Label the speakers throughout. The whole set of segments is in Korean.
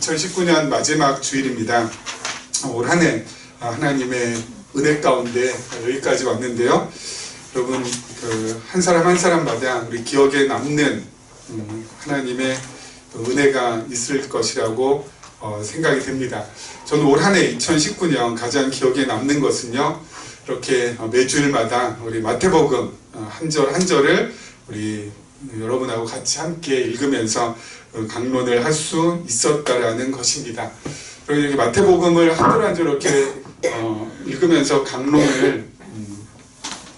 Speaker 1: 2019년 마지막 주일입니다. 올 한 해 하나님의 은혜 가운데 여기까지 왔는데요. 여러분 한 사람 한 사람마다 우리 기억에 남는 하나님의 은혜가 있을 것이라고 생각이 됩니다. 저는 올 한 해 2019년 가장 기억에 남는 것은요, 이렇게 매주일마다 우리 마태복음 한 절 한 절을 우리 여러분하고 같이 함께 읽으면서 강론을 할 수 있었다라는 것입니다. 그리고 이렇게 마태복음을 한 절 한 절 이렇게 읽으면서 강론을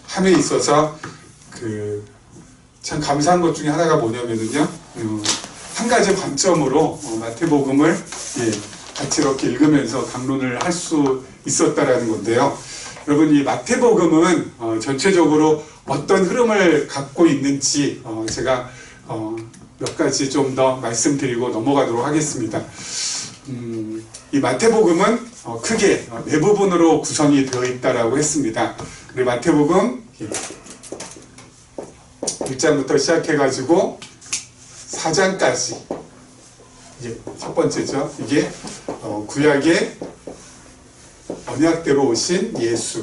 Speaker 1: 함에 있어서 참 감사한 것 중에 하나가 뭐냐면요, 한 가지 관점으로 마태복음을 같이 이렇게 읽으면서 강론을 할 수 있었다라는 건데요. 여러분, 이 마태복음은 전체적으로 어떤 흐름을 갖고 있는지 제가 몇 가지 좀 더 말씀드리고 넘어가도록 하겠습니다. 이 마태복음은 크게 네 부분으로 구성이 되어 있다라고 했습니다. 그리고 마태복음 1장부터 시작해가지고 4장까지, 이게 첫 번째죠. 이게 구약의 언약대로 오신 예수.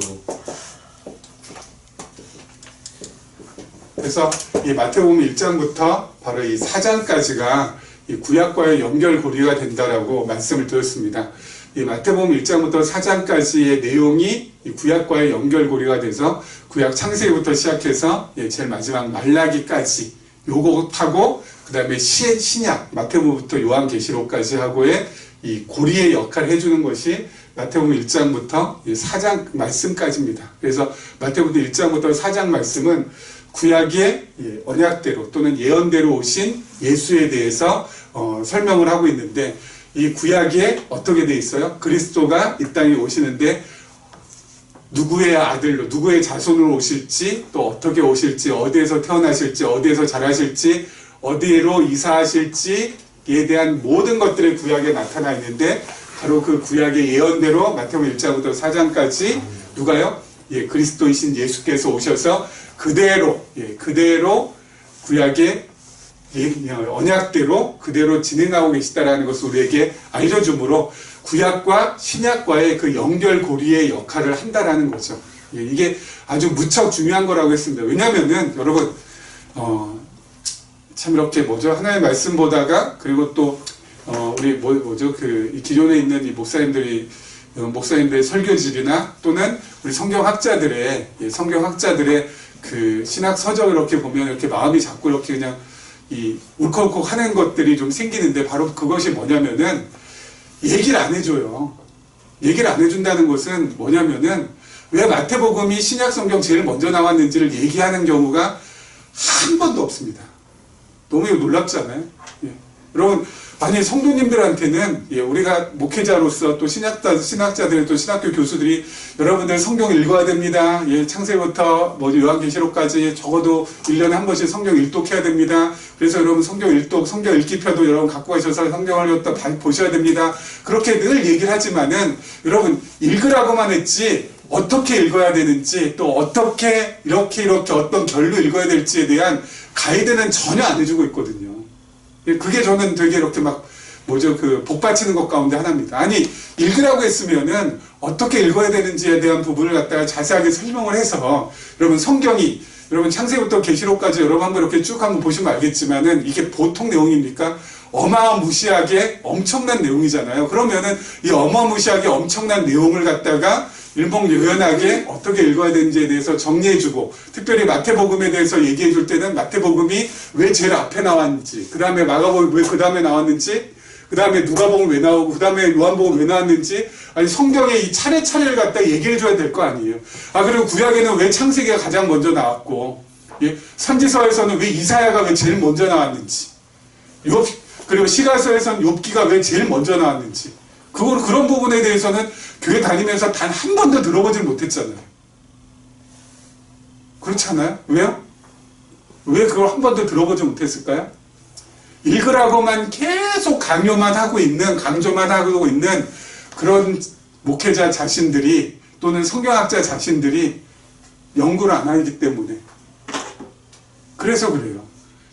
Speaker 1: 그래서 이 마태복음 1장부터 바로 이 4장까지가 이 구약과의 연결고리가 된다라고 말씀을 드렸습니다. 이 마태복음 1장부터 4장까지의 내용이 이 구약과의 연결고리가 돼서 구약 창세기부터 시작해서 제일 마지막 말라기까지 요것하고, 그 다음에 신약 마태복음부터 요한계시록까지 하고의 이 고리의 역할을 해주는 것이 마태복음 1장부터 4장 말씀까지입니다. 그래서 마태복음 1장부터 4장 말씀은 구약의 언약대로 또는 예언대로 오신 예수에 대해서 설명을 하고 있는데, 이 구약에 어떻게 돼 있어요? 그리스도가 이 땅에 오시는데 누구의 아들로, 누구의 자손으로 오실지, 또 어떻게 오실지, 어디에서 태어나실지, 어디에서 자라실지, 어디로 이사하실지에 대한 모든 것들이 구약에 나타나 있는데, 바로 그 구약의 예언대로 마태복음 1장부터 4장까지 누가요? 그리스도이신 예수께서 오셔서 그대로 구약의 언약대로 그대로 진행하고 계시다라는 것을 우리에게 알려주므로 구약과 신약과의 그 연결고리의 역할을 한다라는 거죠. 이게 아주 무척 중요한 거라고 했습니다. 왜냐면은 여러분 참 이렇게 하나의 말씀 보다가, 그리고 또 우리 이 기존에 있는 이 목사님들의 설교집이나 또는 우리 성경학자들의 그 신학 서적 이렇게 보면 이렇게 마음이 자꾸 이렇게 그냥 울컥울컥 하는 것들이 좀 생기는데, 바로 그것이 뭐냐면은 얘기를 안 해줘요. 얘기를 안 해준다는 것은 뭐냐면은, 왜 마태복음이 신약 성경 제일 먼저 나왔는지를 얘기하는 경우가 한 번도 없습니다. 너무 놀랍지 않아요? 여러분, 아니 성도님들한테는 우리가 목회자로서 또 신학자들의 또 신학교 교수들이 여러분들 성경 읽어야 됩니다. 창세부터 요한계시록까지 적어도 1년에 한 번씩 성경 일독해야 됩니다. 그래서 여러분 성경 일독, 성경 읽기표도 여러분 갖고 가셔서 성경을 또 보셔야 됩니다. 그렇게 늘 얘기를 하지만은 여러분 읽으라고만 했지 어떻게 읽어야 되는지, 또 어떻게 이렇게 어떤 결로 읽어야 될지에 대한 가이드는 전혀 안 해주고 있거든요. 그게 저는 되게 이렇게 복 받치는 것 가운데 하나입니다. 아니, 읽으라고 했으면은 어떻게 읽어야 되는지에 대한 부분을 갖다가 자세하게 설명을 해서, 여러분 성경이, 여러분 창세부터 계시록까지 여러분 한번 이렇게 쭉 한번 보시면 알겠지만은 이게 보통 내용입니까? 어마무시하게 엄청난 내용이잖아요. 그러면은 이 어마무시하게 엄청난 내용을 갖다가 일목요연하게 어떻게 읽어야 되는지에 대해서 정리해주고, 특별히 마태복음에 대해서 얘기해줄 때는 마태복음이 왜 제일 앞에 나왔는지, 그 다음에 마가복음이 왜 그 다음에 나왔는지, 그 다음에 누가복음 왜 나오고, 그 다음에 요한복음 왜 나왔는지, 아니 성경의 이 차례차례를 갖다 얘기해줘야 될 거 아니에요. 그리고 구약에는 왜 창세기가 가장 먼저 나왔고, 선지서에서는 왜 이사야가 왜 제일 먼저 나왔는지, 그리고 시가서에서는 욥기가 왜 제일 먼저 나왔는지, 그런 부분에 대해서는 교회 다니면서 단 한 번도 들어보질 못했잖아요. 그렇지 않아요? 왜요? 왜 그걸 한 번도 들어보지 못했을까요? 읽으라고만 계속 강조만 하고 있는 그런 목회자 자신들이, 또는 성경학자 자신들이 연구를 안 하기 때문에. 그래서 그래요.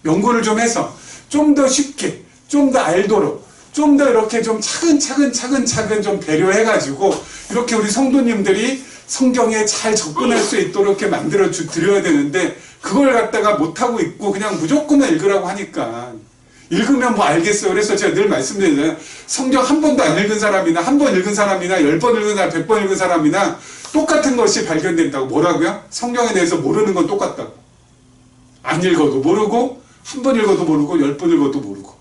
Speaker 1: 연구를 좀 해서 좀 더 쉽게, 좀 더 알도록, 좀 더 이렇게 좀 차근차근 좀 배려해가지고 이렇게 우리 성도님들이 성경에 잘 접근할 수 있도록 이렇게 만들어 드려야 되는데 그걸 갖다가 못하고 있고 그냥 무조건만 읽으라고 하니까 읽으면 뭐 알겠어요. 그래서 제가 늘 말씀드리잖아요. 성경 한 번도 안 읽은 사람이나 한 번 읽은 사람이나 10번 읽은 사람, 100번 읽은 사람이나 똑같은 것이 발견된다고. 뭐라고요? 성경에 대해서 모르는 건 똑같다고. 안 읽어도 모르고 한 번 읽어도 모르고 10번 읽어도 모르고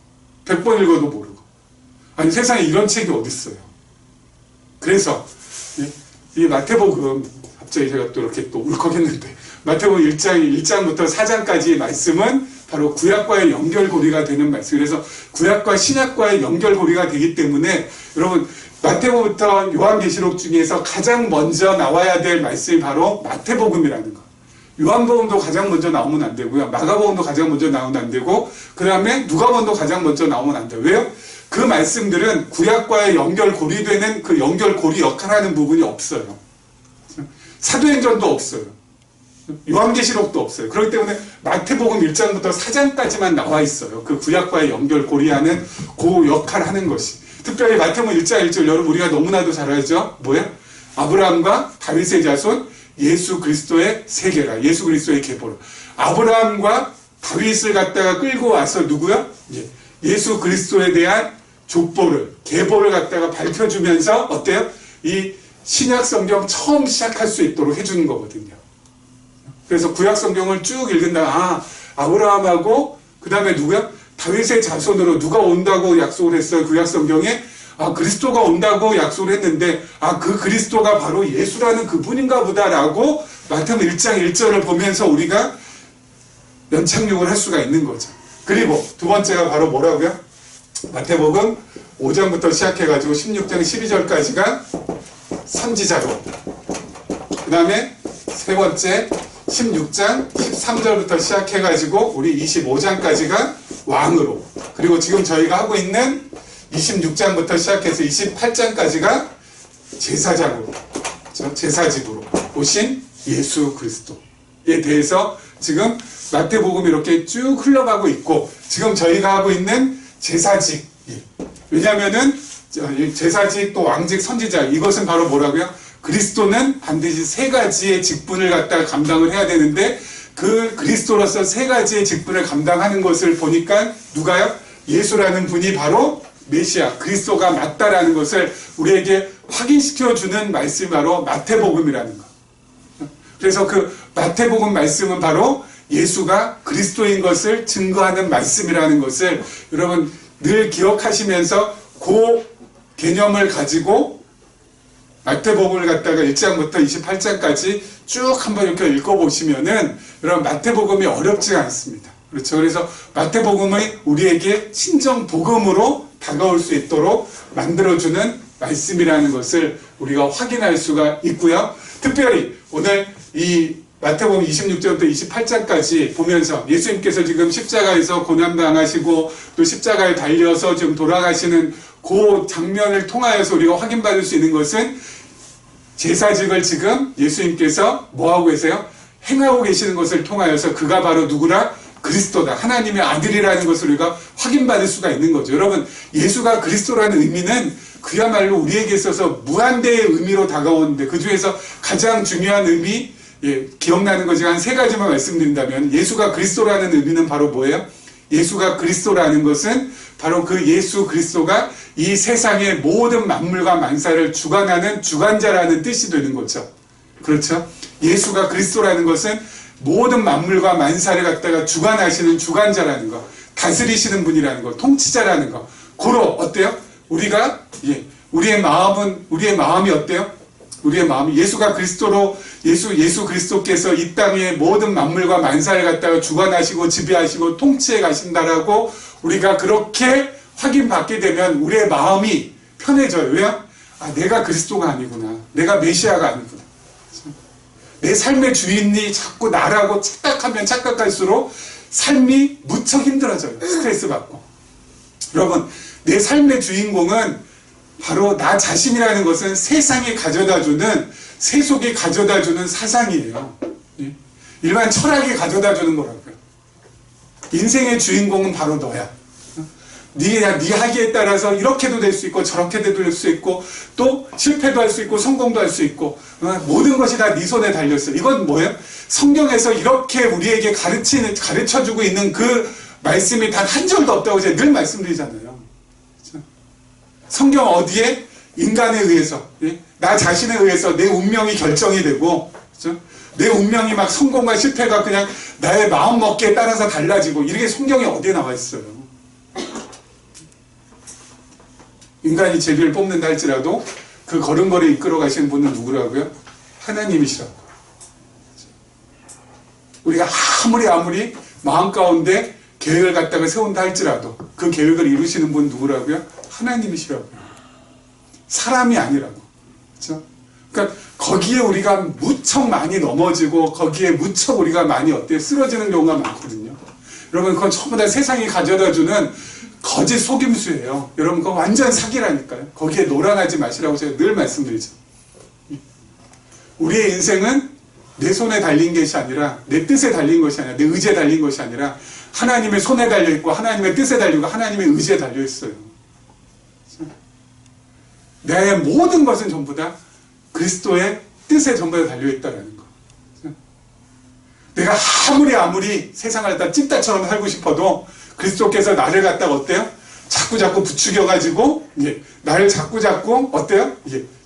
Speaker 1: 100번 읽어도 모르고. 아니 세상에 이런 책이 어디 있어요. 그래서 이 마태복음 갑자기 제가 또 이렇게 또 울컥했는데 마태복음 1장부터 4장까지의 말씀은 바로 구약과의 연결고리가 되는 말씀. 그래서 구약과 신약과의 연결고리가 되기 때문에 여러분 마태복음부터 요한계시록 중에서 가장 먼저 나와야 될 말씀이 바로 마태복음이라는 거. 요한복음도 가장 먼저 나오면 안 되고요. 마가복음도 가장 먼저 나오면 안 되고 그 다음에 누가복음도 가장 먼저 나오면 안 돼요. 왜요? 그 말씀들은 구약과의 연결고리되는 그 연결고리 역할하는 부분이 없어요. 사도행전도 없어요. 요한계시록도 없어요. 그렇기 때문에 마태복음 1장부터 4장까지만 나와 있어요. 그 구약과의 연결고리하는 그 역할하는 것이. 특별히 마태복음 1장 1절 여러분 우리가 너무나도 잘 알죠? 뭐예요? 아브라함과 다윗의 자손 예수 그리스도의 세계라. 예수 그리스도의 계보라. 아브라함과 다윗을 갖다가 끌고 와서 누구요? 예수 그리스도에 대한 족보를 계보를 갖다가 밝혀주면서 어때요? 이 신약 성경 처음 시작할 수 있도록 해주는 거거든요. 그래서 구약 성경을 쭉 읽는다. 아브라함하고 그 다음에 누구야? 다윗의 자손으로 누가 온다고 약속을 했어요. 구약 성경에 그리스도가 온다고 약속을 했는데 그 그리스도가 바로 예수라는 그분인가 보다라고 마태복음 1장 1절을 보면서 우리가 연착륙을 할 수가 있는 거죠. 그리고 두 번째가 바로 뭐라고요? 마태복음 5장부터 시작해가지고 16장 12절까지가 선지자로, 그 다음에 세 번째 16장 13절부터 시작해가지고 우리 25장까지가 왕으로, 그리고 지금 저희가 하고 있는 26장부터 시작해서 28장까지가 제사장으로, 제사직으로 오신 예수 그리스도에 대해서 지금 마태복음이 이렇게 쭉 흘러가고 있고, 지금 저희가 하고 있는 제사직, 왜냐면은 제사직 또 왕직 선지자, 이것은 바로 뭐라고요? 그리스도는 반드시 세 가지의 직분을 갖다가 감당을 해야 되는데 그 그리스도로서 세 가지의 직분을 감당하는 것을 보니까 누가요? 예수라는 분이 바로 메시아, 그리스도가 맞다라는 것을 우리에게 확인시켜주는 말씀이 바로 마태복음이라는 거. 그래서 그 마태복음 말씀은 바로 예수가 그리스도인 것을 증거하는 말씀이라는 것을 여러분 늘 기억하시면서 그 개념을 가지고 마태복음을 갖다가 1장부터 28장까지 쭉 한번 이렇게 읽어보시면은 여러분 마태복음이 어렵지가 않습니다. 그렇죠. 그래서 마태복음이 우리에게 친정 복음으로 다가올 수 있도록 만들어주는 말씀이라는 것을 우리가 확인할 수가 있고요. 특별히 오늘 이 마태복음 26절부터 28장까지 보면서 예수님께서 지금 십자가에서 고난당하시고 또 십자가에 달려서 지금 돌아가시는 그 장면을 통하여서 우리가 확인받을 수 있는 것은 제사직을 지금 예수님께서 뭐하고 계세요? 행하고 계시는 것을 통하여서 그가 바로 누구라? 그리스도다. 하나님의 아들이라는 것을 우리가 확인받을 수가 있는 거죠. 여러분, 예수가 그리스도라는 의미는 그야말로 우리에게 있어서 무한대의 의미로 다가오는데 그 중에서 가장 중요한 의미, 기억나는 것이 한 세 가지만 말씀드린다면 예수가 그리스도라는 의미는 바로 뭐예요? 예수가 그리스도라는 것은 바로 그 예수 그리스도가 이 세상의 모든 만물과 만사를 주관하는 주관자라는 뜻이 되는 거죠. 그렇죠? 예수가 그리스도라는 것은 모든 만물과 만사를 갖다가 주관하시는 주관자라는 거, 다스리시는 분이라는 거, 통치자라는 거. 고로 어때요? 우리가 우리의 마음이 어때요? 우리의 마음이 예수가 그리스도로 예수 그리스도께서 이 땅의 모든 만물과 만사를 갖다가 주관하시고 지배하시고 통치해 가신다라고 우리가 그렇게 확인받게 되면 우리의 마음이 편해져요. 왜요? 내가 그리스도가 아니구나. 내가 메시아가 아니구나. 내 삶의 주인이 자꾸 나라고 착각하면 착각할수록 삶이 무척 힘들어져요. 스트레스 받고. 여러분, 내 삶의 주인공은 바로 나 자신이라는 것은 세상이 가져다주는, 세속이 가져다주는 사상이에요. 일반 철학이 가져다주는 거라고요. 인생의 주인공은 바로 너야. 네 하기에 따라서 이렇게도 될 수 있고 저렇게도 될 수 있고 또 실패도 할 수 있고 성공도 할 수 있고 모든 것이 다 네 손에 달렸어. 이건 뭐예요? 성경에서 이렇게 우리에게 가르쳐주고 있는 그 말씀이 단 한 줄도 없다고 제가 늘 말씀드리잖아요. 그렇죠? 성경 어디에? 인간에 의해서, 나 자신에 의해서 내 운명이 결정이 되고, 그렇죠? 내 운명이 막 성공과 실패가 그냥 나의 마음먹기에 따라서 달라지고, 이렇게 성경에 어디에 나와 있어요? 인간이 제비를 뽑는다 할지라도 그 걸음걸이 이끌어 가시는 분은 누구라고요? 하나님이시라고. 우리가 아무리 마음 가운데 계획을 갖다가 세운다 할지라도 그 계획을 이루시는 분 누구라고요? 하나님이시라고요. 사람이 아니라고. 그렇죠? 그러니까 거기에 우리가 무척 많이 넘어지고 거기에 무척 우리가 많이 쓰러지는 경우가 많거든요. 여러분 그건 전부 다 세상이 가져다주는 거짓 속임수예요. 여러분 그거 완전 사기라니까요. 거기에 놀아나지 마시라고 제가 늘 말씀드리죠. 우리의 인생은 내 손에 달린 것이 아니라 내 뜻에 달린 것이 아니라 내 의지에 달린 것이 아니라 하나님의 손에 달려있고 하나님의 뜻에 달리고 하나님의 의지에 달려있어요. 내 모든 것은 전부 다 그리스도의 뜻에 전부 다 달려있다는 거. 내가 아무리 세상을 갖다 찐따처럼 살고 싶어도 그리스도께서 나를 갖다가 어때요? 자꾸 부추겨가지고 나를 자꾸 어때요?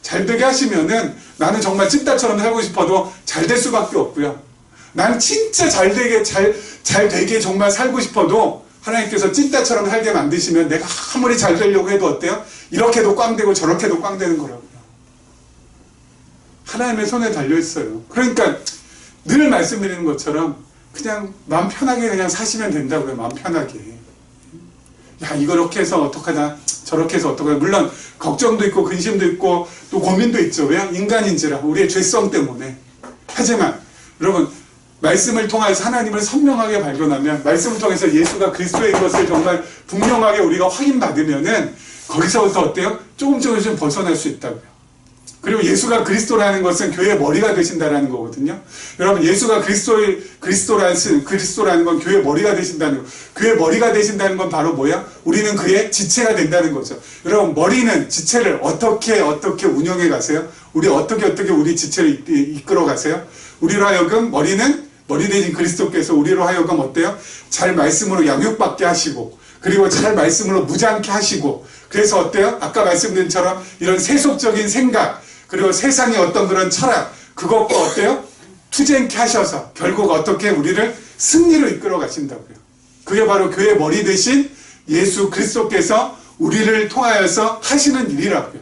Speaker 1: 잘되게 하시면은 나는 정말 찐따처럼 살고 싶어도 잘 될 수밖에 없고요. 난 진짜 잘되게 정말 살고 싶어도 하나님께서 찐따처럼 살게 만드시면 내가 아무리 잘 되려고 해도 어때요? 이렇게도 꽝되고 저렇게도 꽝되는 거라고요. 하나님의 손에 달려있어요. 그러니까 늘 말씀드리는 것처럼 그냥 마음 편하게 그냥 사시면 된다고요. 마음 편하게. 야 이렇게 해서 어떡하나 저렇게 해서 어떡하나. 물론 걱정도 있고 근심도 있고 또 고민도 있죠. 왜요? 인간인지라 우리의 죄성 때문에. 하지만 여러분 말씀을 통해서 하나님을 선명하게 발견하면 말씀을 통해서 예수가 그리스도인 것을 정말 분명하게 우리가 확인받으면은 거기서부터 어때요? 조금씩 벗어날 수 있다고요. 그리고 예수가 그리스도라는 것은 교회의 머리가 되신다라는 거거든요. 여러분 예수가 그리스도라는 건 교회의 머리가 되신다는 거. 교회의 머리가 되신다는 건 바로 뭐야? 우리는 그의 지체가 된다는 거죠. 여러분 머리는 지체를 어떻게 운영해 가세요? 우리 어떻게 우리 지체를 이끌어 가세요? 우리로 하여금 머리 대신 그리스도께서 우리로 하여금 어때요? 잘 말씀으로 양육받게 하시고 그리고 잘 말씀으로 무장케 하시고 그래서 어때요? 아까 말씀드린 처럼 이런 세속적인 생각 그리고 세상의 어떤 그런 철학 그것과 어때요? 투쟁케 하셔서 결국 어떻게 우리를 승리로 이끌어 가신다고요. 그게 바로 교회 머리 대신 예수 그리스도께서 우리를 통하여서 하시는 일이라고요.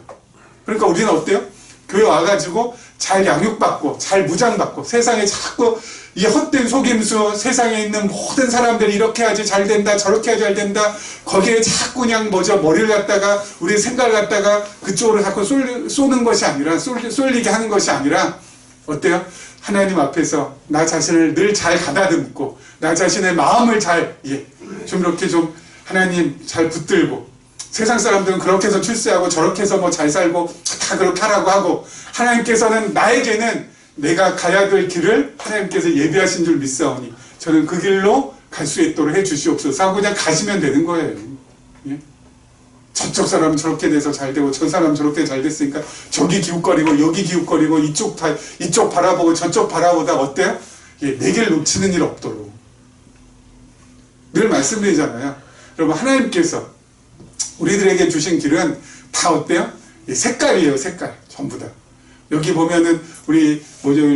Speaker 1: 그러니까 우리는 어때요? 교회 와가지고 잘 양육받고 잘 무장받고 세상에 자꾸 이 헛된 속임수 세상에 있는 모든 사람들이 이렇게 하지 잘 된다 저렇게 하지 잘 된다 거기에 자꾸 그냥 머리를 갖다가 우리의 생각을 갖다가 그쪽으로 자꾸 쏘는 것이 아니라 쏠리게 하는 것이 아니라 어때요? 하나님 앞에서 나 자신을 늘 잘 가다듬고 나 자신의 마음을 좀 이렇게 좀 하나님 잘 붙들고 세상 사람들은 그렇게 해서 출세하고 저렇게 해서 뭐 잘 살고 다 그렇게 하라고 하고 하나님께서는 나에게는 내가 가야 될 길을 하나님께서 예비하신 줄 믿사오니 저는 그 길로 갈 수 있도록 해 주시옵소서 하고 그냥 가시면 되는 거예요. 예? 저쪽 사람은 저렇게 돼서 잘 되고 저 사람은 저렇게 잘 됐으니까 저기 기웃거리고 여기 기웃거리고 이쪽 바라보고 저쪽 바라보다 어때요? 내 길 놓치는 일 없도록 늘 말씀드리잖아요. 여러분 하나님께서 우리들에게 주신 길은 다 어때요? 색깔이에요. 색깔 전부 다. 여기 보면은 우리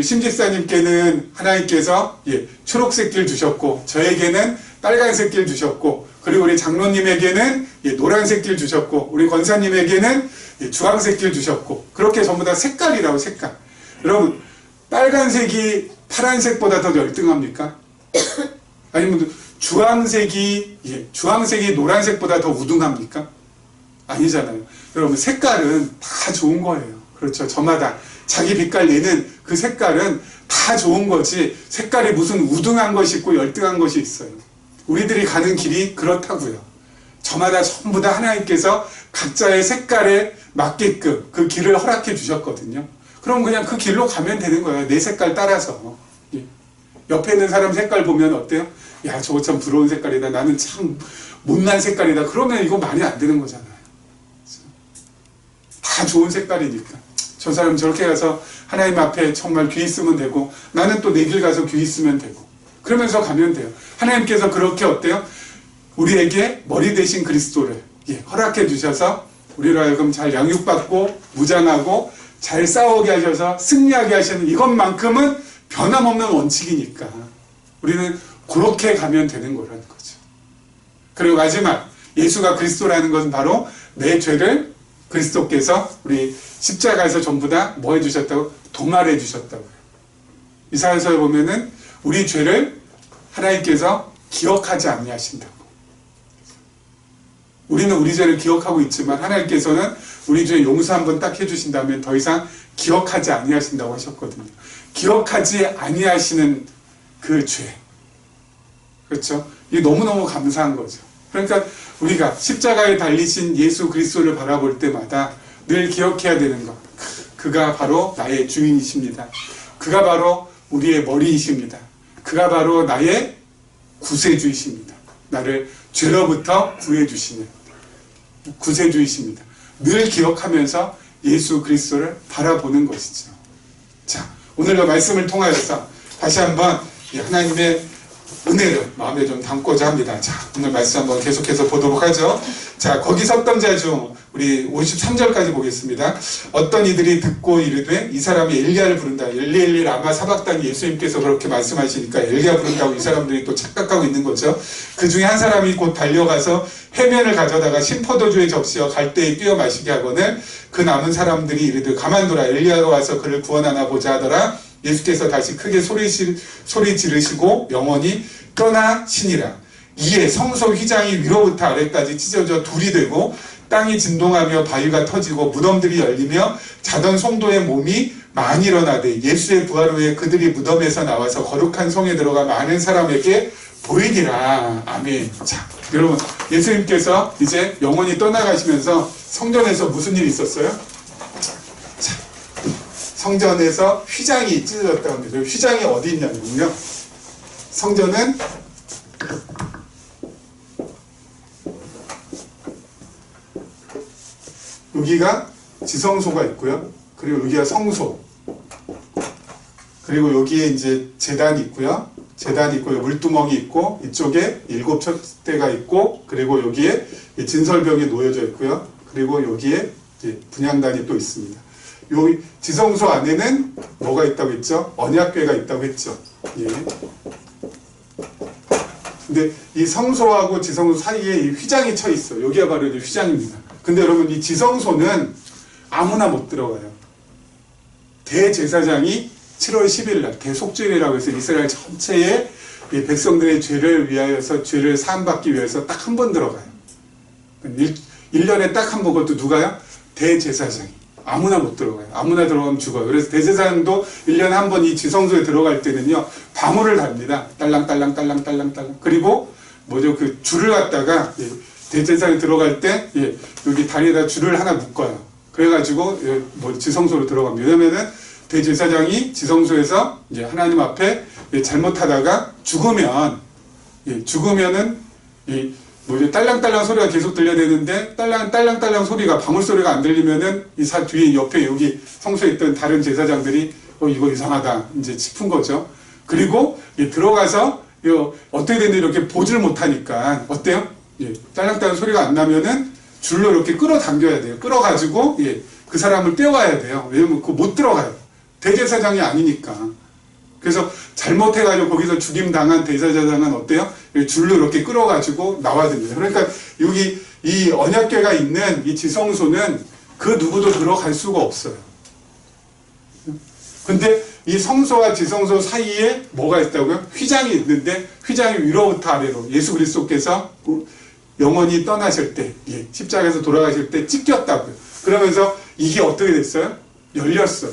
Speaker 1: 심집사님께는 하나님께서 초록색 길 주셨고 저에게는 빨간색 길 주셨고 그리고 우리 장로님에게는 노란색 길 주셨고 우리 권사님에게는 주황색 길 주셨고 그렇게 전부 다 색깔이라고 색깔. 여러분 빨간색이 파란색보다 더 열등합니까? 아니면 주황색이 노란색보다 더 우등합니까? 아니잖아요. 여러분 색깔은 다 좋은 거예요. 그렇죠. 저마다 자기 빛깔 내는 그 색깔은 다 좋은 거지 색깔이 무슨 우등한 것이 있고 열등한 것이 있어요. 우리들이 가는 길이 그렇다고요. 저마다 전부 다 하나님께서 각자의 색깔에 맞게끔 그 길을 허락해 주셨거든요. 그럼 그냥 그 길로 가면 되는 거예요. 내 색깔 따라서. 옆에 있는 사람 색깔 보면 어때요? 야, 저거 참 부러운 색깔이다. 나는 참 못난 색깔이다. 그러면 이거 말이 안 되는 거잖아요. 다 좋은 색깔이니까. 저 사람 저렇게 가서 하나님 앞에 정말 귀 있으면 되고, 나는 또 내 길 가서 귀 있으면 되고, 그러면서 가면 돼요. 하나님께서 그렇게 어때요? 우리에게 머리 대신 그리스도를 허락해 주셔서 우리로 하여금 잘 양육받고 무장하고 잘 싸우게 하셔서 승리하게 하시는 이것만큼은 변함없는 원칙이니까 우리는 그렇게 가면 되는 거라는 거죠. 그리고 마지막, 예수가 그리스도라는 것은 바로 내 죄를 그리스도께서 우리 십자가에서 전부 다 뭐 해주셨다고? 도말해 주셨다고요. 이사야서에 보면은 우리 죄를 하나님께서 기억하지 아니하신다고. 우리는 우리 죄를 기억하고 있지만 하나님께서는 우리 죄 용서 한번 딱 해주신다면 더 이상 기억하지 아니하신다고 하셨거든요. 기억하지 아니하시는 그 죄. 그렇죠? 이게 너무너무 감사한 거죠. 그러니까 우리가 십자가에 달리신 예수 그리스도를 바라볼 때마다 늘 기억해야 되는 것. 그가 바로 나의 주인이십니다. 그가 바로 우리의 머리이십니다. 그가 바로 나의 구세주이십니다. 나를 죄로부터 구해주시는 구세주이십니다. 늘 기억하면서 예수 그리스도를 바라보는 것이죠. 자, 오늘의 말씀을 통하여서 다시 한번 하나님의 은혜를 마음에 좀 담고자 합니다. 자, 오늘 말씀 한번 계속해서 보도록 하죠. 자, 거기 섰던 자 중 우리 53절까지 보겠습니다. 어떤 이들이 듣고 이르되 이 사람이 엘리야를 부른다. 엘리 라마 사박단 예수님께서 그렇게 말씀하시니까 엘리야 부른다고 이 사람들이 또 착각하고 있는 거죠. 그 중에 한 사람이 곧 달려가서 해면을 가져다가 신포도주에 접시어 갈대에 뛰어 마시게 하거늘 그 남은 사람들이 이르되 가만두라 엘리야가 와서 그를 구원하나 보자 하더라. 예수께서 다시 크게 소리 지르시고 영원히 떠나시니라. 이에 성소 휘장이 위로부터 아래까지 찢어져 둘이 되고 땅이 진동하며 바위가 터지고 무덤들이 열리며 자던 성도의 몸이 많이 일어나되 예수의 부활 후에 그들이 무덤에서 나와서 거룩한 성에 들어가 많은 사람에게 보이니라. 아멘. 자, 여러분, 예수님께서 이제 영원히 떠나가시면서 성전에서 무슨 일이 있었어요? 자, 성전에서 휘장이 찢어졌다고 합니다. 휘장이 어디 있냐면요, 성전은 여기가 지성소가 있고요. 그리고 여기가 성소. 그리고 여기에 이제 제단이 있고요. 제단이 있고 물두멍이 있고 이쪽에 7척대가 있고 그리고 여기에 진설병이 놓여져 있고요. 그리고 여기에 이제 분향단이 또 있습니다. 요 지성소 안에는 뭐가 있다고 했죠? 언약궤가 있다고 했죠. 예. 근데 이 성소하고 지성소 사이에 이 휘장이 쳐 있어요. 여기가 바로 이제 휘장입니다. 근데 여러분, 이 지성소는 아무나 못 들어가요. 대제사장이 7월 10일 날 대속죄일이라고 해서 이스라엘 전체의 백성들의 죄를 위하여서 죄를 사함받기 위해서 딱 한 번 들어가요. 1년에 딱 한 번. 그것도 누가요? 대제사장이. 아무나 못 들어가요. 아무나 들어가면 죽어요. 그래서 대제사장도 1년에 한 번 이 지성소에 들어갈 때는요, 방울을 답니다. 딸랑딸랑딸랑딸랑딸랑. 그리고 뭐죠? 그 줄을 갖다가 대제사장이 들어갈 때 여기 다리에다 줄을 하나 묶어요. 그래가지고 지성소로 들어갑니다. 왜냐면은 대제사장이 지성소에서 이제 하나님 앞에 잘못하다가 죽으면은 뭐죠? 딸랑딸랑 소리가 계속 들려야 되는데 딸랑딸랑 소리가 방울 소리가 안 들리면은 뒤에 옆에 여기 성소에 있던 다른 제사장들이 이거 이상하다 이제 싶은 거죠. 그리고 들어가서 어떻게 되는지 이렇게 보질 못하니까 어때요? 딸랑딸랑 소리가 안 나면은 줄로 이렇게 끌어당겨야 돼요. 끌어가지고 그 사람을 떼어가야 돼요. 왜냐면 그거 못 들어가요. 대제사장이 아니니까. 그래서 잘못해가지고 거기서 죽임당한 대제사장은 어때요? 줄로 이렇게 끌어가지고 나와야 됩니다. 그러니까 여기 이 언약궤가 있는 이 지성소는 그 누구도 들어갈 수가 없어요. 근데 이 성소와 지성소 사이에 뭐가 있다고요? 휘장이 있는데 휘장이 위로부터 아래로 예수 그리스도께서 영원히 떠나실 때, 십자가에서 돌아가실 때 찢겼다고요. 그러면서 이게 어떻게 됐어요? 열렸어요.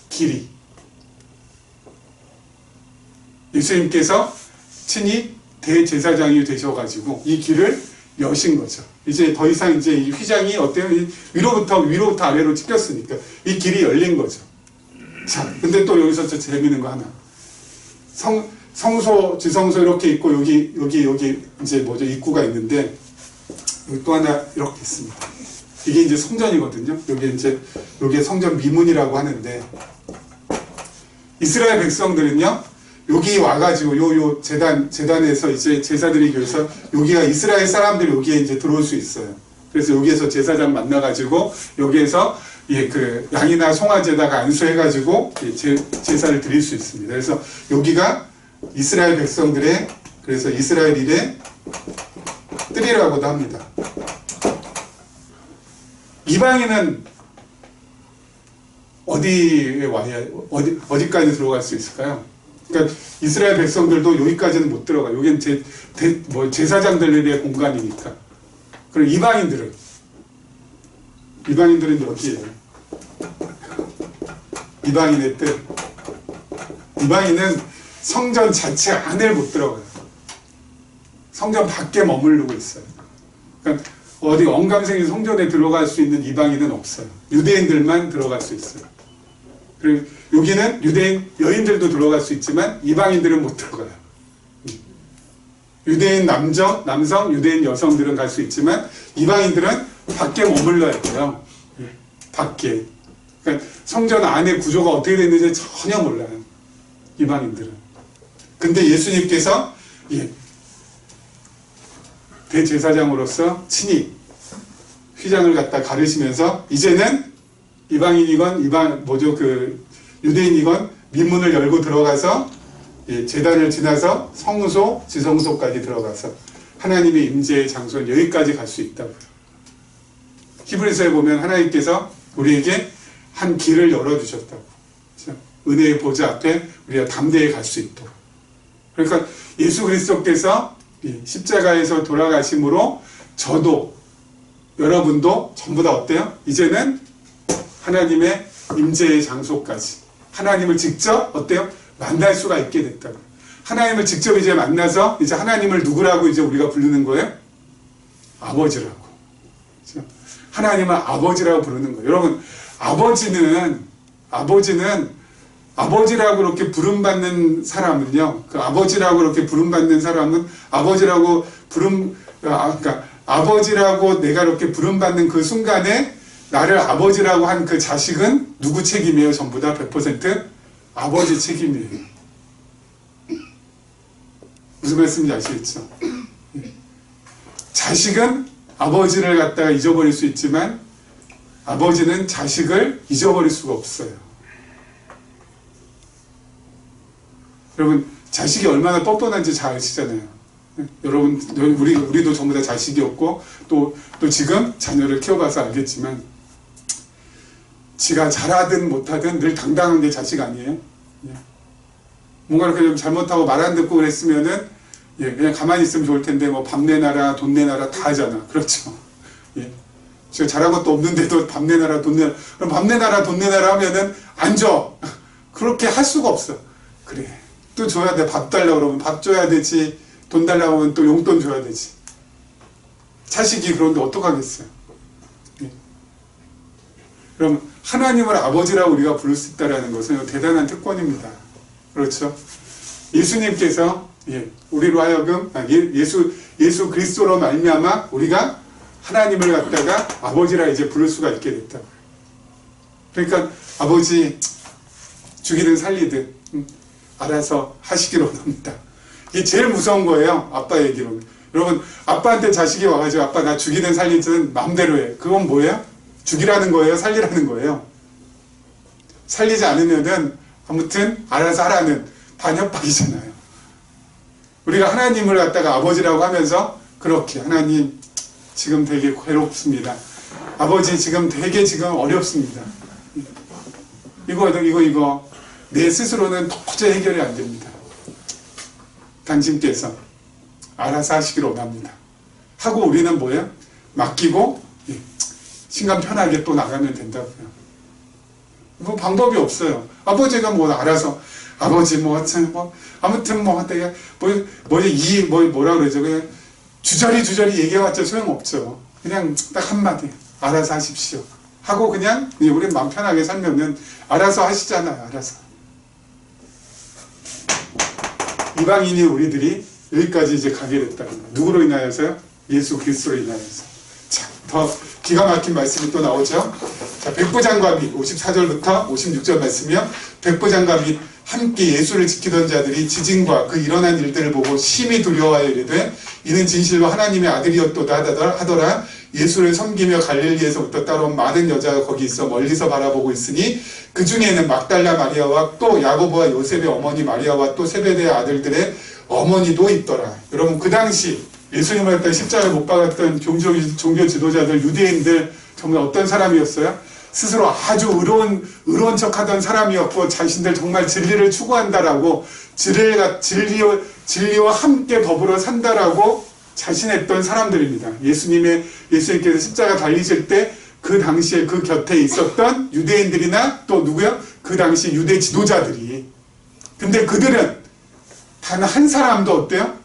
Speaker 1: 길이. 예수님께서 친히 대제사장이 되셔가지고 이 길을 여신 거죠. 이제 더 이상 이제 이 휘장이 어때요? 위로부터 아래로 찢겼으니까 이 길이 열린 거죠. 자, 근데 또 여기서 저 재밌는 거 하나. 성소, 지성소 이렇게 있고 여기 이제 뭐죠? 입구가 있는데 여기 또 하나 이렇게 있습니다. 이게 이제 성전이거든요. 요게 성전 미문이라고 하는데 이스라엘 백성들은요. 여기 와가지고 요 재단에서 이제 제사드리기 위해서 여기가 이스라엘 사람들이 여기에 이제 들어올 수 있어요. 그래서 여기에서 제사장 만나가지고 여기에서 그 양이나 송아지에다가 안수해가지고 제사를 드릴 수 있습니다. 그래서 여기가 이스라엘 백성들의 그래서 이스라엘인의 뜰이라고도 합니다. 이방인은 어디에 와야 어디까지 들어갈 수 있을까요? 그러니까 이스라엘 백성들도 여기까지는 못 들어가. 여기는 제사장들의 공간이니까. 그리고 이방인들은 여기에요. 이방인의 뜻. 이방인은 성전 자체 안에 못 들어가요. 성전 밖에 머무르고 있어요. 그러니까 어디 언감생이 성전에 들어갈 수 있는 이방인은 없어요. 유대인들만 들어갈 수 있어요. 그리고 여기는 유대인 여인들도 들어갈 수 있지만 이방인들은 못 들어가요. 유대인 남성, 유대인 여성들은 갈 수 있지만 이방인들은 밖에 머물러야 돼요. 밖에. 그러니까 성전 안의 구조가 어떻게 됐는지 전혀 몰라요. 이방인들은. 근데 예수님께서 대제사장으로서 친히 휘장을 갖다 가르시면서 이제는 이방인이건 유대인이건 민문을 열고 들어가서 제단을 지나서 성소, 지성소까지 들어가서 하나님의 임재의 장소는 여기까지 갈 수 있다고요. 히브리서에 보면 하나님께서 우리에게 한 길을 열어주셨다고. 그렇죠? 은혜의 보좌 앞에 우리가 담대히 갈 수 있도록. 그러니까 예수 그리스도께서 십자가에서 돌아가심으로 저도 여러분도 전부 다 어때요? 이제는 하나님의 임재의 장소까지 하나님을 직접 어때요? 만날 수가 있게 됐다고. 하나님을 직접 이제 만나서 이제 하나님을 누구라고 이제 우리가 부르는 거예요? 아버지라고. 그렇죠? 하나님을 아버지라고 부르는 거예요. 여러분, 아버지라고 그렇게 부름받는 사람은요, 그 아버지라고 그렇게 부름받는 사람은 그러니까 아버지라고 내가 이렇게 부름받는 그 순간에 나를 아버지라고 한 그 자식은 누구 책임이에요? 전부 다 100% 아버지 책임이에요. 무슨 말씀인지 아시겠죠? 자식은 아버지를 갖다가 잊어버릴 수 있지만 아버지는 자식을 잊어버릴 수가 없어요. 여러분, 자식이 얼마나 뻔뻔한지 잘 아시잖아요. 여러분, 우리도 전부 다 자식이 없고 또 지금 자녀를 키워봐서 알겠지만 지가 잘하든 못하든 늘 당당한 게 자식 아니에요? 뭔가 이렇게 좀 잘못하고 말 안 듣고 그랬으면은 그냥 가만히 있으면 좋을 텐데 뭐 밥 내놔라 돈 내놔라 다 하잖아. 그렇죠? 제가 잘한 것도 없는데도 밥 내놔라 돈 내놔라. 그럼 밥 내놔라 돈 내놔라 하면은 안 줘. 그렇게 할 수가 없어. 그래. 또 줘야 돼. 밥 달라고 그러면 밥 줘야 되지. 돈 달라고 하면 또 용돈 줘야 되지. 자식이 그런데 어떡하겠어요? 그럼 하나님을 아버지라고 우리가 부를 수 있다는 것은 대단한 특권입니다. 그렇죠? 예수님께서 우리로 하여금 예수 그리스도로 말미암아 우리가 하나님을 갖다가 아버지라 이제 부를 수가 있게 됐다고요. 그러니까 아버지 죽이든 살리든 알아서 하시기로 합니다. 이게 제일 무서운 거예요. 아빠 얘기로는. 여러분, 아빠한테 자식이 와가지고 아빠 나 죽이든 살리든 마음대로 해. 그건 뭐예요? 죽이라는 거예요? 살리라는 거예요? 살리지 않으면은 아무튼 알아서 하라는 반협박이잖아요. 우리가 하나님을 갖다가 아버지라고 하면서 그렇게 하나님 지금 되게 괴롭습니다. 아버지 지금 되게 지금 어렵습니다. 이거 내 스스로는 도저히 해결이 안 됩니다. 당신께서 알아서 하시기를 원합니다. 하고 우리는 뭐예요? 맡기고 신감 편하게 또 나가면 된다고요. 뭐 방법이 없어요. 아버지가 뭐 알아서 아버지 아무튼 내가 뭐라 그러죠? 그냥 주저리 얘기해봤자 소용없죠. 그냥 딱 한마디 알아서 하십시오 하고 그냥 우리 마음 편하게 살면은 알아서 하시잖아요. 알아서. 이방인이 우리들이 여기까지 이제 가게 됐다는 거예요. 누구로 인하여서요? 예수 그리스도로 인하여서. 자, 더 기가 막힌 말씀이 또 나오죠. 자, 백부장과 및 54절부터 56절 말씀이요. 백부장과 및 함께 예수를 지키던 자들이 지진과 그 일어난 일들을 보고 심히 두려워하여 이르되 이는 진실로 하나님의 아들이었도다 하더라. 예수를 섬기며 갈릴리에서부터 따라온 많은 여자가 거기 있어 멀리서 바라보고 있으니 그 중에는 막달라 마리아와 또 야고보와 요셉의 어머니 마리아와 또 세베대의 아들들의 어머니도 있더라. 여러분, 그 당시 예수님을 갖다 십자가에 못 박았던 종교 지도자들, 유대인들 정말 어떤 사람이었어요? 스스로 아주 의로운 척하던 사람이었고, 자신들 정말 진리를 추구한다라고, 진리와 함께 더불어 산다라고 자신했던 사람들입니다. 예수님께서 십자가 달리실 때 그 당시에 그 곁에 있었던 유대인들이나 또 누구요? 그 당시 유대 지도자들이. 근데 그들은 단 한 사람도 어때요?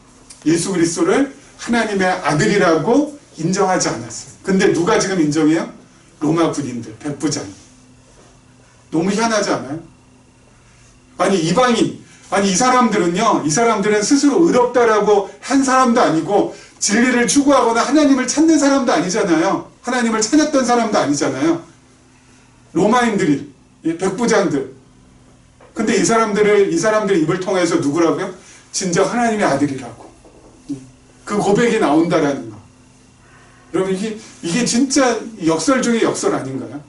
Speaker 1: 예수 그리스도를 하나님의 아들이라고 인정하지 않았어요. 근데 누가 지금 인정해요? 로마 군인들, 백부장이. 너무 희한하지 않아요? 아니, 이방인, 이 사람들은 스스로 의롭다라고 한 사람도 아니고 진리를 추구하거나 하나님을 찾는 사람도 아니잖아요. 하나님을 찾았던 사람도 아니잖아요. 로마인들이, 백부장들. 근데 이 사람들의 입을 통해서 누구라고요? 진정 하나님의 아들이라고. 그 고백이 나온다라는 거. 여러분, 이게 진짜 역설 중에 역설 아닌가요?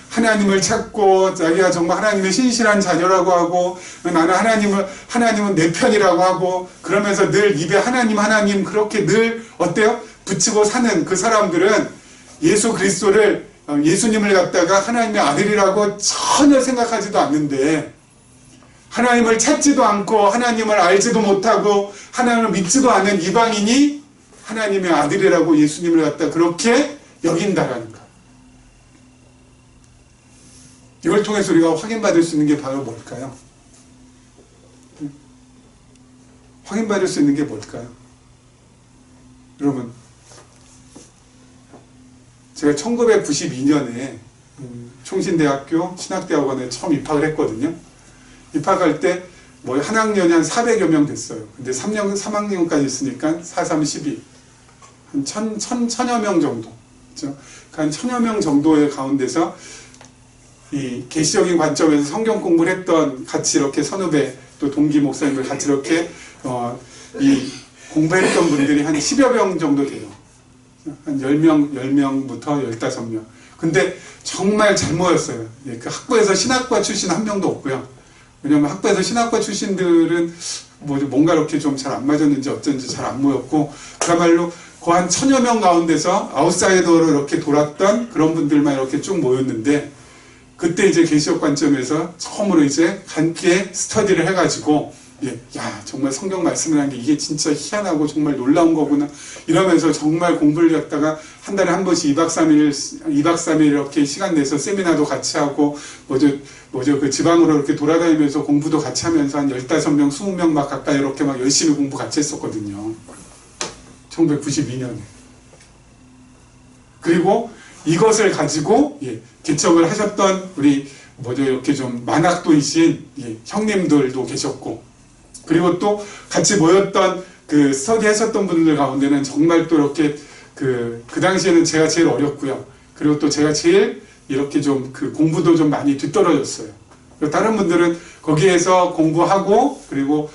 Speaker 1: 하나님을 찾고, 자기가 정말 하나님의 신실한 자녀라고 하고, 나는 하나님은 내 편이라고 하고, 그러면서 늘 입에 하나님, 그렇게 늘, 어때요? 붙이고 사는 그 사람들은 예수 그리스도를, 예수님을 갖다가 하나님의 아들이라고 전혀 생각하지도 않는데, 하나님을 찾지도 않고, 하나님을 알지도 못하고, 하나님을 믿지도 않은 이방인이 하나님의 아들이라고 예수님을 갖다 그렇게 여긴다라는 거. 이걸 통해서 우리가 확인받을 수 있는 게 바로 뭘까요? 확인받을 수 있는 게 뭘까요? 여러분, 제가 1992년에 총신대학교 신학대학원에 처음 입학을 했거든요. 입학할 때 한 학년이 한 400여 명 됐어요. 근데 3학년까지 있으니까 4, 3, 12. 한 1000여 명 정도. 그렇죠? 한 1000여 명 정도의 가운데서 이 계시적인 관점에서 성경 공부를 했던, 같이 이렇게 선후배 또 동기 목사님들 같이 이렇게 이 공부했던 분들이 한 10여 명 정도 돼요. 한 10명부터 15명. 근데 정말 잘 모였어요. 그 학부에서 신학과 출신 한 명도 없고요. 왜냐면 학부에서 신학과 출신들은 뭔가 이렇게 좀 잘 안 맞았는지 어쩐지 잘 안 모였고, 그야말로 그 한 1000여 명 가운데서 아웃사이더로 이렇게 돌았던 그런 분들만 이렇게 쭉 모였는데, 그때 이제 계시적 관점에서 처음으로 이제 함께 스터디를 해가지고, 정말 성경 말씀을 한 게 이게 진짜 희한하고 정말 놀라운 거구나. 이러면서 정말 공부를 갖다가 한 달에 한 번씩 2박 3일 이렇게 시간 내서 세미나도 같이 하고, 그 지방으로 이렇게 돌아다니면서 공부도 같이 하면서 한 15명, 20명 막 가까이 이렇게 막 열심히 공부 같이 했었거든요. 1992년에. 그리고 이것을 가지고, 개척을 하셨던 우리, 이렇게 좀 만학도이신, 형님들도 계셨고, 그리고 또 같이 모였던 그 스터디 하셨던 분들 가운데는 정말 또 이렇게 그 당시에는 제가 제일 어렸고요. 그리고 또 제가 제일 이렇게 좀 그 공부도 좀 많이 뒤떨어졌어요. 다른 분들은 거기에서 공부하고, 그리고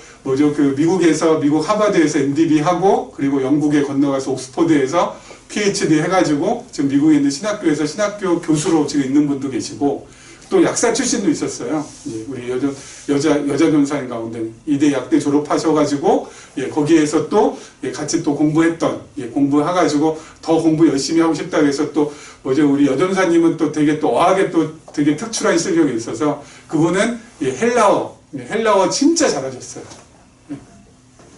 Speaker 1: 미국 하버드에서 MDB 하고, 그리고 영국에 건너가서 옥스퍼드에서 PhD 해가지고 지금 미국에 있는 신학교에서 신학교 교수로 지금 있는 분도 계시고, 또 약사 출신도 있었어요. 우리 여자 전사님 가운데 이대 약대 졸업하셔가지고, 거기에서 또 같이 또 공부했던, 공부해가지고 더 공부 열심히 하고 싶다 해서 또 우리 여전사님은 또 되게 또 어학에 또 되게 특출한 실력이 있어서 그분은 헬라어 진짜 잘하셨어요.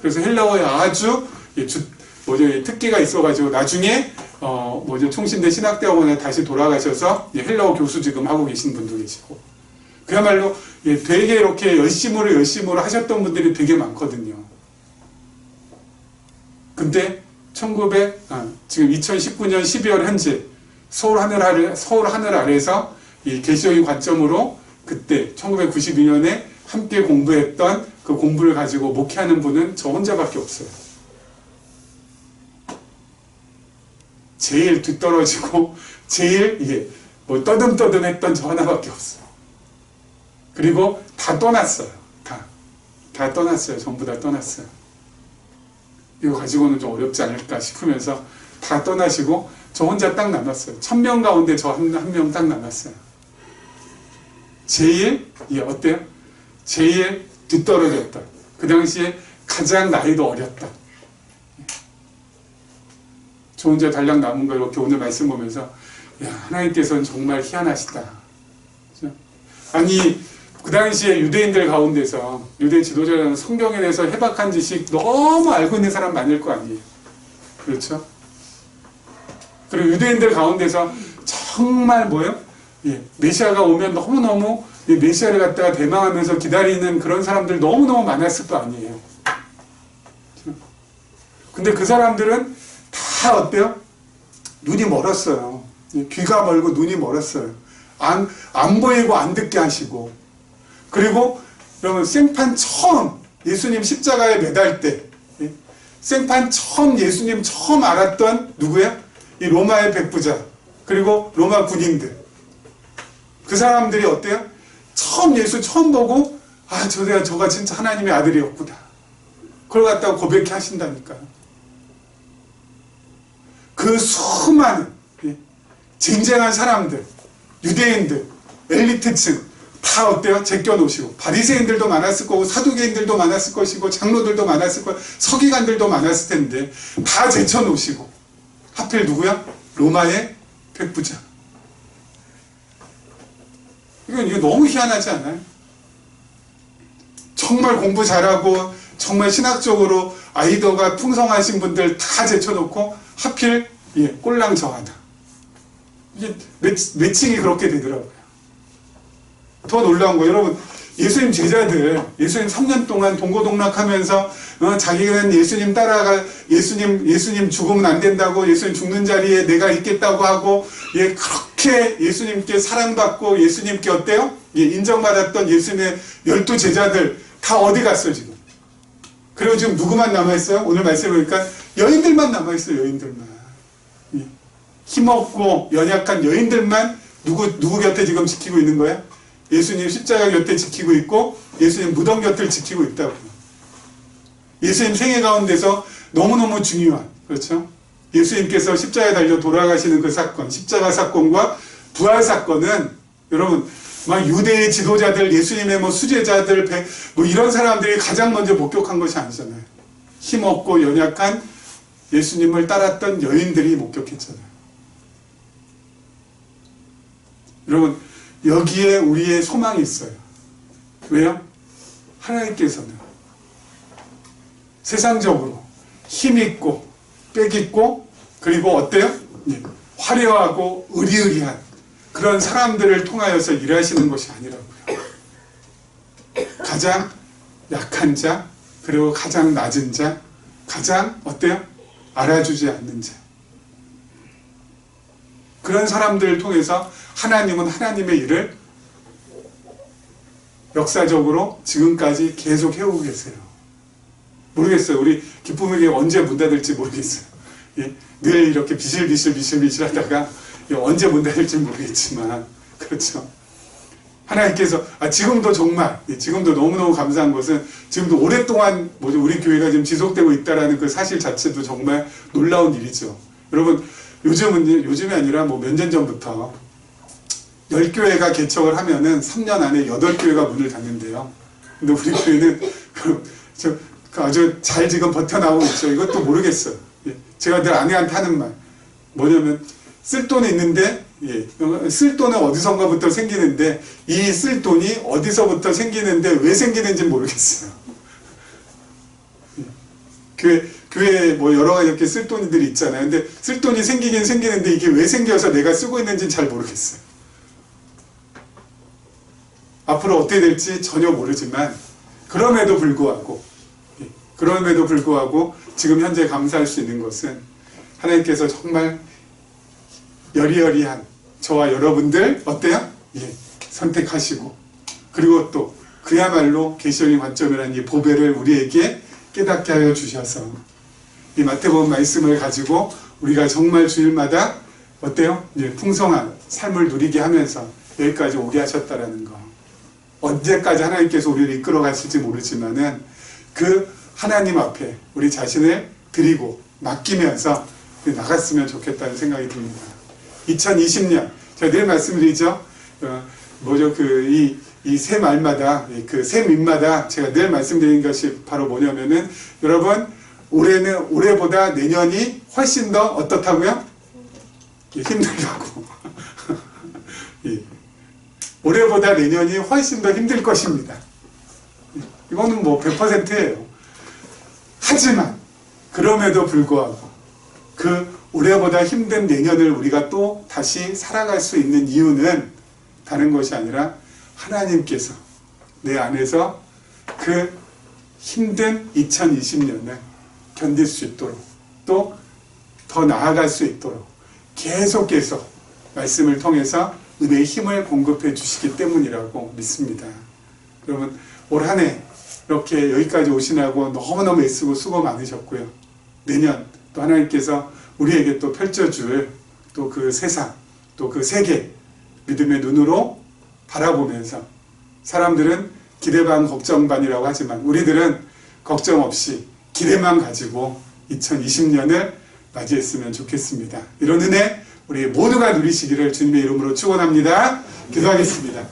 Speaker 1: 그래서 헬라어에 아주 특기가 있어가지고 나중에 총신대 신학대학원에 다시 돌아가셔서 헬라어 교수 지금 하고 계신 분도 계시고, 그야말로 되게 이렇게 열심으로 하셨던 분들이 되게 많거든요. 근데 지금 2019년 12월 현재 서울 하늘 아래에서 이 계시적인 관점으로 그때 1992년에 함께 공부했던 그 공부를 가지고 목회하는 분은 저 혼자밖에 없어요. 제일 뒤떨어지고 제일 이게 뭐 떠듬떠듬했던 저 하나밖에 없어요. 그리고 다 떠났어요. 다 떠났어요. 전부 다 떠났어요. 이거 가지고는 좀 어렵지 않을까 싶으면서 다 떠나시고 저 혼자 딱 남았어요. 1000명 가운데 저 한 명 딱 남았어요. 제일 어때요? 제일 뒤떨어졌다. 그 당시에 가장 나이도 어렸다. 저 혼자 달랑 남은 거 이렇게 오늘 말씀 보면서 야, 하나님께서는 정말 희한하시다. 그렇죠? 아니 그 당시에 유대인들 가운데서 유대 지도자는 성경에 대해서 해박한 지식 너무 알고 있는 사람 많을 거 아니에요. 그렇죠? 그리고 유대인들 가운데서 정말 뭐예요? 메시아가 오면 너무너무 메시아를 갖다가 대망하면서 기다리는 그런 사람들 너무너무 많았을 거 아니에요. 근데 그 사람들은 다 어때요? 눈이 멀었어요. 귀가 멀고 눈이 멀었어요. 안 보이고 안 듣게 하시고. 그리고 여러분 생판 처음 예수님 십자가에 매달 때 생판 처음 예수님 처음 알았던 누구야? 이 로마의 백부자 그리고 로마 군인들. 그 사람들이 어때요? 처음 예수 처음 보고 저가 진짜 하나님의 아들이었구나. 그걸 갖다가 고백해 하신다니까요. 그 수많은 쟁쟁한 사람들, 유대인들, 엘리트층 다 어때요? 제껴놓으시고 바리새인들도 많았을 거고 사두개인들도 많았을 것이고 장로들도 많았을 거고 서기관들도 많았을 텐데 다 제쳐놓으시고 하필 누구야? 로마의 백부자. 이거 너무 희한하지 않아요? 정말 공부 잘하고 정말 신학적으로 아이디어가 풍성하신 분들 다 제쳐놓고 하필 꼴랑 저 하나. 이게 매칭이 그렇게 되더라고요. 더 놀라운 거 여러분 예수님 제자들 예수님 3년 동안 동고동락하면서 자기는 예수님 따라가 예수님 죽으면 안 된다고 예수님 죽는 자리에 내가 있겠다고 하고 그렇게 예수님께 사랑받고 예수님께 어때요? 인정받았던 예수님의 12 제자들 다 어디 갔어요 지금? 그리고 지금 누구만 남아있어요? 오늘 말씀해 보니까 여인들만 남아있어요. 여인들만. 힘없고 연약한 여인들만 누구 곁에 지금 지키고 있는 거야? 예수님 십자가 곁에 지키고 있고 예수님 무덤 곁을 지키고 있다고요. 예수님 생애 가운데서 너무너무 중요한 그렇죠? 예수님께서 십자가에 달려 돌아가시는 그 사건 십자가 사건과 부활 사건은 여러분 막 유대의 지도자들 예수님의 뭐 수제자들 뭐 이런 사람들이 가장 먼저 목격한 것이 아니잖아요. 힘없고 연약한 예수님을 따랐던 여인들이 목격했잖아요. 여러분 여기에 우리의 소망이 있어요. 왜요? 하나님께서는 세상적으로 힘있고 빽있고 그리고 어때요? 화려하고 의리의리한 그런 사람들을 통하여서 일하시는 것이 아니라고요. 가장 약한 자 그리고 가장 낮은 자 가장 어때요? 알아주지 않는 자 그런 사람들을 통해서 하나님은 하나님의 일을 역사적으로 지금까지 계속 해오고 계세요. 모르겠어요. 우리 기쁨의 교회 언제 문 닫을지 모르겠어요. 늘 이렇게 비실비실 하다가 언제 문 닫을지 모르겠지만 그렇죠. 하나님께서 지금도 정말 지금도 너무너무 감사한 것은 지금도 오랫동안 우리 교회가 지금 지속되고 있다는 그 사실 자체도 정말 놀라운 일이죠. 여러분 요즘이 아니라 뭐 몇 년 전부터 10교회가 개척을 하면은 3년 안에 8교회가 문을 닫는데요. 근데 우리 교회는 아주 잘 지금 버텨나오고 있죠. 이것도 모르겠어요. 제가 늘 아내한테 하는 말 뭐냐면 쓸 돈이 있는데 쓸 돈은 어디선가부터 생기는데 이 쓸 돈이 어디서부터 생기는데 왜 생기는지 모르겠어요. 교회에 뭐 여러 가지 이렇게 쓸 돈들이 있잖아요. 근데 쓸 돈이 생기긴 생기는데 이게 왜 생겨서 내가 쓰고 있는지는 잘 모르겠어요. 앞으로 어떻게 될지 전혀 모르지만 그럼에도 불구하고 지금 현재 감사할 수 있는 것은 하나님께서 정말 여리여리한 저와 여러분들 어때요? 선택하시고 그리고 또 그야말로 계시적인 관점이라는 이 보배를 우리에게 깨닫게 하여 주셔서 이 마태복음 말씀을 가지고 우리가 정말 주일마다 어때요? 이제 풍성한 삶을 누리게 하면서 여기까지 오게 하셨다라는 거. 언제까지 하나님께서 우리를 이끌어 가실지 모르지만은 그 하나님 앞에 우리 자신을 드리고 맡기면서 나갔으면 좋겠다는 생각이 듭니다. 2020년 제가 늘 말씀드리죠. 뭐죠? 이 새 말마다 그 새 민마다 제가 늘 말씀드리는 것이 바로 뭐냐면은 여러분 올해보다 내년이 훨씬 더 어떻다고요? 힘들다고. 올해보다 내년이 훨씬 더 힘들 것입니다. 이거는 뭐 100%예요. 하지만 그럼에도 불구하고 그 올해보다 힘든 내년을 우리가 또 다시 살아갈 수 있는 이유는 다른 것이 아니라 하나님께서 내 안에서 그 힘든 2020년을 견딜 수 있도록 또 더 나아갈 수 있도록 계속 말씀을 통해서 은혜의 힘을 공급해 주시기 때문이라고 믿습니다. 여러분 올 한 해 이렇게 여기까지 오시라고 너무너무 애쓰고 수고 많으셨고요. 내년 또 하나님께서 우리에게 또 펼쳐줄 또 그 세상 또 그 세계 믿음의 눈으로 바라보면서 사람들은 기대 반 걱정 반이라고 하지만 우리들은 걱정 없이 기대만 가지고 2020년을 맞이했으면 좋겠습니다. 이런 은혜 우리 모두가 누리시기를 주님의 이름으로 축원합니다. 기도하겠습니다.